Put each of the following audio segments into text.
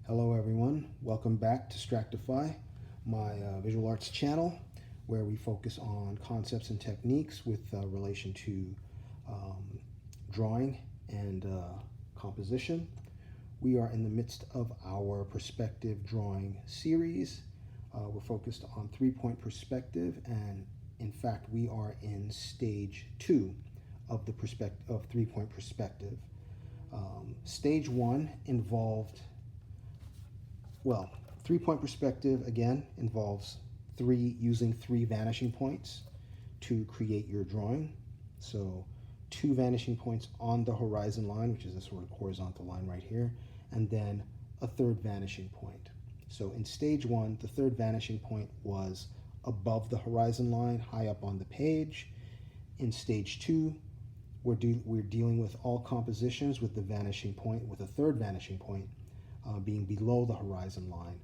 Hello everyone, welcome back to Stractify, my visual arts channel where we focus on concepts and techniques with relation to drawing and composition. We are in the midst of our perspective drawing series. We're focused on 3-point perspective, and in fact we are in stage 2 of the 3-point perspective. Stage 1 involved, well, 3-point perspective again involves using three vanishing points to create your drawing. So 2 vanishing points on the horizon line, which is this sort of horizontal line right here, and then a 3rd vanishing point. So in stage 1, the 3rd vanishing point was above the horizon line, high up on the page. In stage 2, we're dealing with all compositions with the vanishing point, with a 3rd vanishing point being below the horizon line,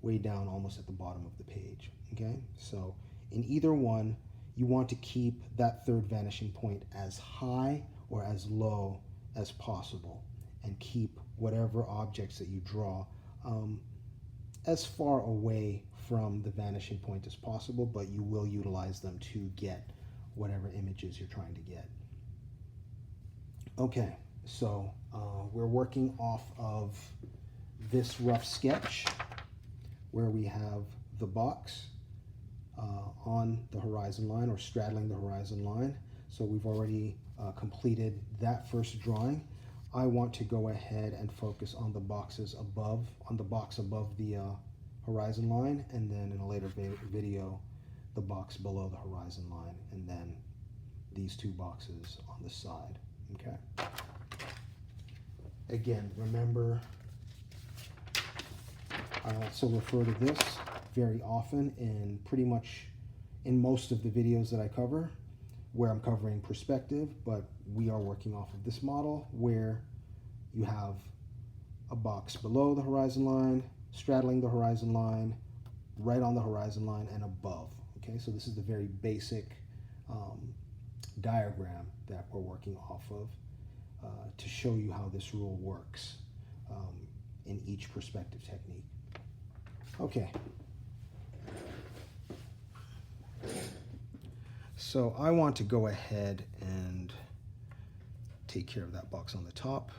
way down almost at the bottom of the page. Okay, so in either one, you want to keep that 3rd vanishing point as high or as low as possible, and keep whatever objects that you draw as far away from the vanishing point as possible, but you will utilize them to get whatever images you're trying to get. Okay, so we're working off of this rough sketch where we have the box on the horizon line or straddling the horizon line. So we've already completed that first drawing. I want to go ahead and focus on the boxes above, on the box above the horizon line, and then in a later video, the box below the horizon line, and then these 2 boxes on the side. Okay. Again, remember, I also refer to this very often in pretty much in most of the videos that I cover, where I'm covering perspective, but we are working off of this model where you have a box below the horizon line, straddling the horizon line, right on the horizon line, and above. Okay, so this is the very basic diagram that we're working off of to show you how this rule works in each perspective technique. Okay. So I want to go ahead and take care of that box on the top.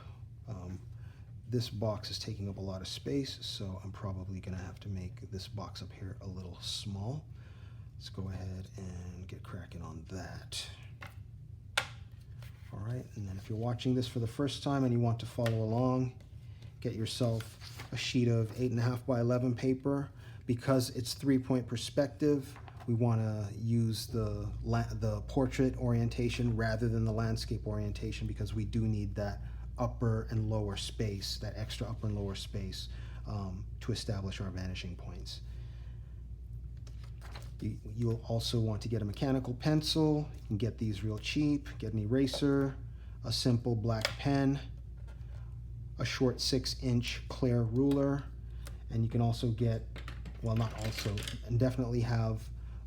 This box is taking up a lot of space, so I'm probably going to have to make this box up here a little small. Let's go ahead and get cracking on that. All right, and then if you're watching this for the first time and you want to follow along, get yourself a sheet of 8.5 by 11 paper. Because it's 3-point perspective, we want to use the portrait orientation rather than the landscape orientation, because we do need that upper and lower space, that extra upper and lower space to establish our vanishing points. You'll also want to get a mechanical pencil. You can get these real cheap. Get an eraser, a simple black pen, a short 6-inch clear ruler, and you can also get, well, not also, and definitely have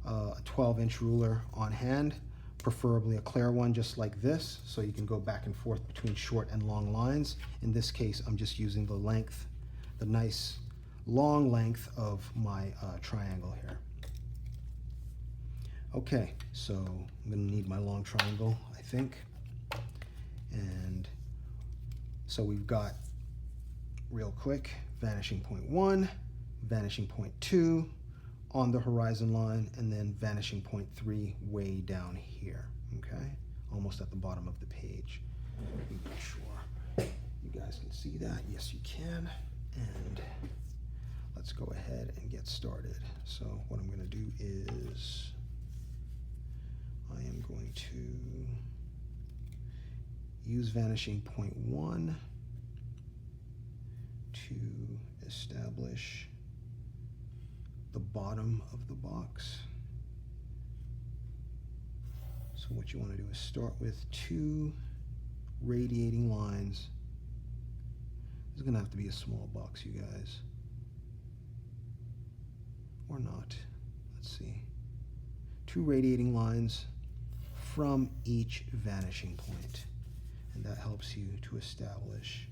a 12-inch ruler on hand, preferably a clear one just like this, so you can go back and forth between short and long lines. In this case, I'm just using the length, the nice long length of my triangle here. Okay, so I'm going to need my long triangle, I think. And so we've got, real quick, vanishing point 1, vanishing point 2 on the horizon line, and then vanishing point 3 way down here, okay? Almost at the bottom of the page. Make sure you guys can see that. Yes, you can. And let's go ahead and get started. So what I'm going to do is I am going to use vanishing point 1 to establish the bottom of the box. So what you want to do is start with 2 radiating lines. This is going to have to be a small box, you guys. Or not. Let's see. 2 radiating lines from each vanishing point. And that helps you to establish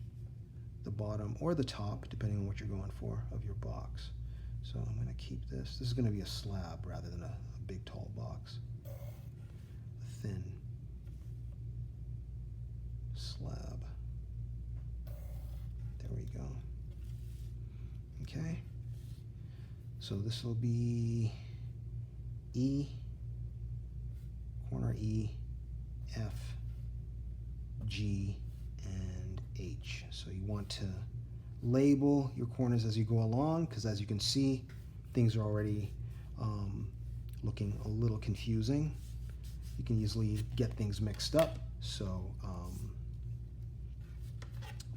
the bottom or the top, depending on what you're going for, of your box. So I'm going to keep this. This is going to be a slab rather than a big tall box. A thin slab. There we go. Okay. So this will be E, corner E, F, G, and H. So you want to label your corners as you go along, because as you can see, things are already looking a little confusing. You can easily get things mixed up, so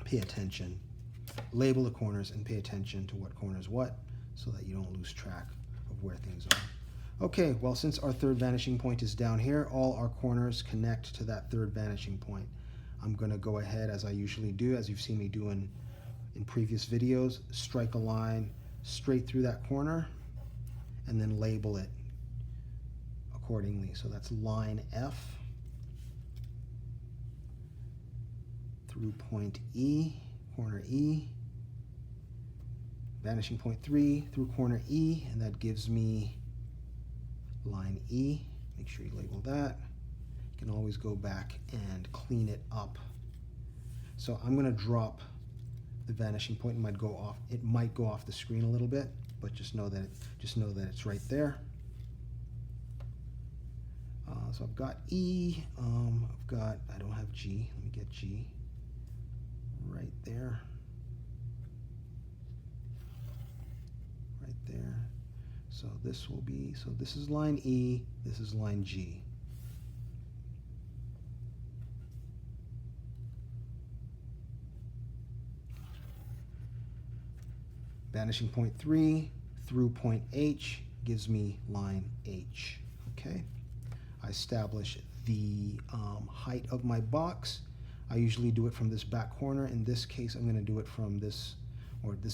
pay attention. Label the corners and pay attention to what corner is what, so that you don't lose track of where things are. Okay, well, since our third vanishing point is down here, all our corners connect to that third vanishing point. I'm going to go ahead, as I usually do, as you've seen me do in previous videos, strike a line straight through that corner and then label it accordingly. So that's line F through point E, corner E, vanishing point 3 through corner E, and that gives me line E. Make sure you label that. You can always go back and clean it up. So I'm going to drop the vanishing point. It might go off the screen a little bit, but just know that it's right there. So I've got E. I don't have G. Let me get G right there. Right there. So this will be, so this is line E, this is line G. Vanishing point 3 through point H gives me line H. Okay. I establish the height of my box. I usually do it from this back corner. In this case, I'm going to do it from this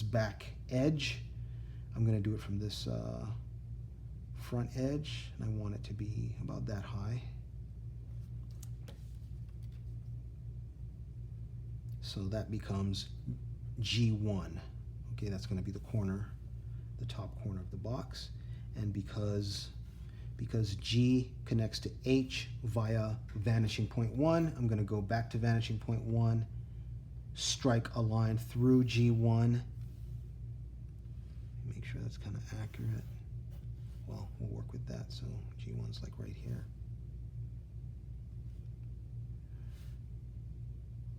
back edge. I'm going to do it from this front edge, and I want it to be about that high. So that becomes G1. Okay, that's going to be the corner, the top corner of the box. And because G connects to H via vanishing point 1, I'm going to go back to vanishing point 1, strike a line through G1. Make sure that's kind of accurate. Well, we'll work with that. So G1's like right here.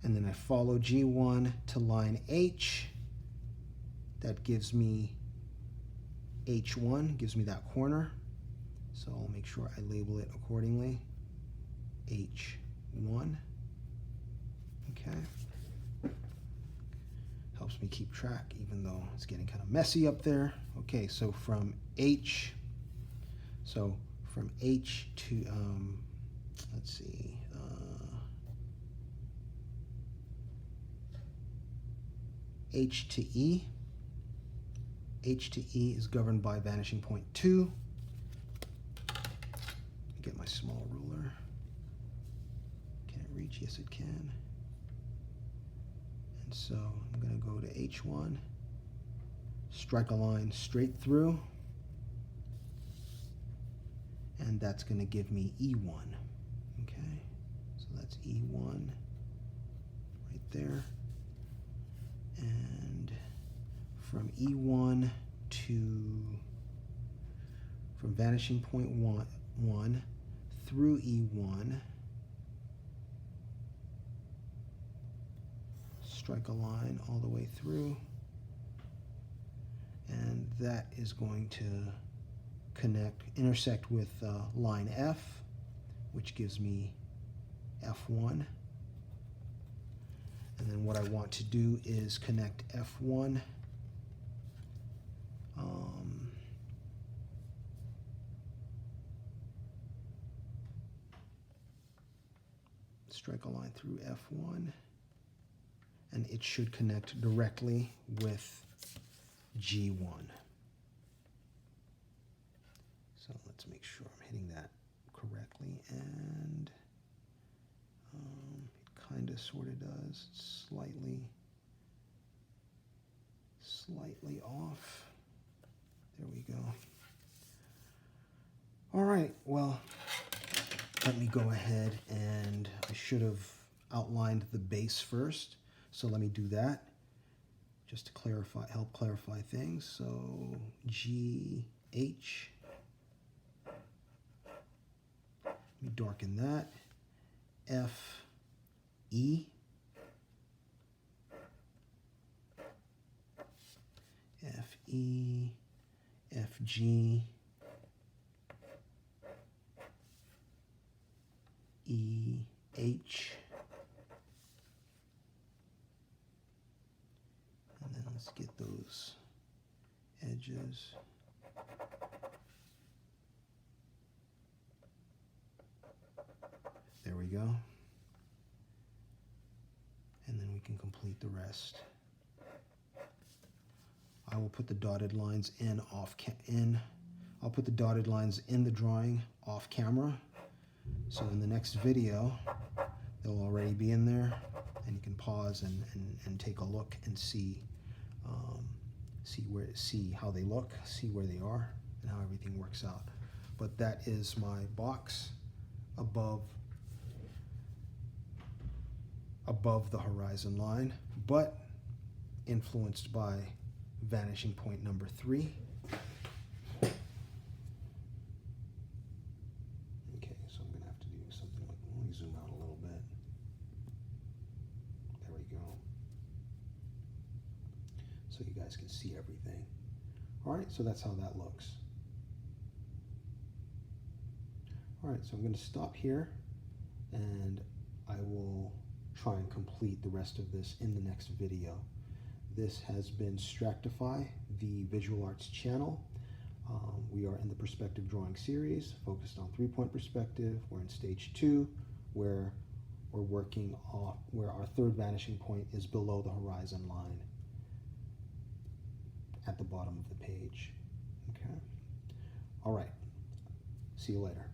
And then I follow G1 to line H. That gives me H1, gives me that corner. So I'll make sure I label it accordingly. H1. Okay. Helps me keep track, even though it's getting kind of messy up there. Okay, so from H to, let's see, H to E. H to E is governed by vanishing point 2. Get my small ruler. Can it reach? Yes, it can. And so I'm going to go to H1, strike a line straight through, and that's going to give me E1. Okay, so that's E1 right there. And from E1 from vanishing point 1 through E1, strike a line all the way through, and that is going to intersect with line F, which gives me F1. And then what I want to do is connect F1 strike a line through F1, and it should connect directly with G1. So let's make sure I'm hitting that correctly, and it kind of sort of does, slightly slightly off. There we go. All right, well, let me go ahead, and I should have outlined the base first. So let me do that just to clarify, help clarify things. So G, H, let me darken that. F, E, F, E, F, G, E, H, and then let's get those edges. There we go. And then we can complete the rest. I will put the dotted lines I'll put the dotted lines in the drawing off camera. So in the next video, they'll already be in there, and you can pause and take a look and see how they look, see where they are, and how everything works out. But that is my box above the horizon line, but influenced by vanishing point number 3. Okay, so I'm gonna have to do something like, let me zoom out a little bit. There we go. So you guys can see everything. All right, so that's how that looks. All right, so I'm gonna stop here, and I will try and complete the rest of this in the next video. This has been Stractify, the visual arts channel. We are in the perspective drawing series focused on 3-point perspective. We're in stage 2, where we're working off, where our third vanishing point is below the horizon line at the bottom of the page. Okay. All right. See you later.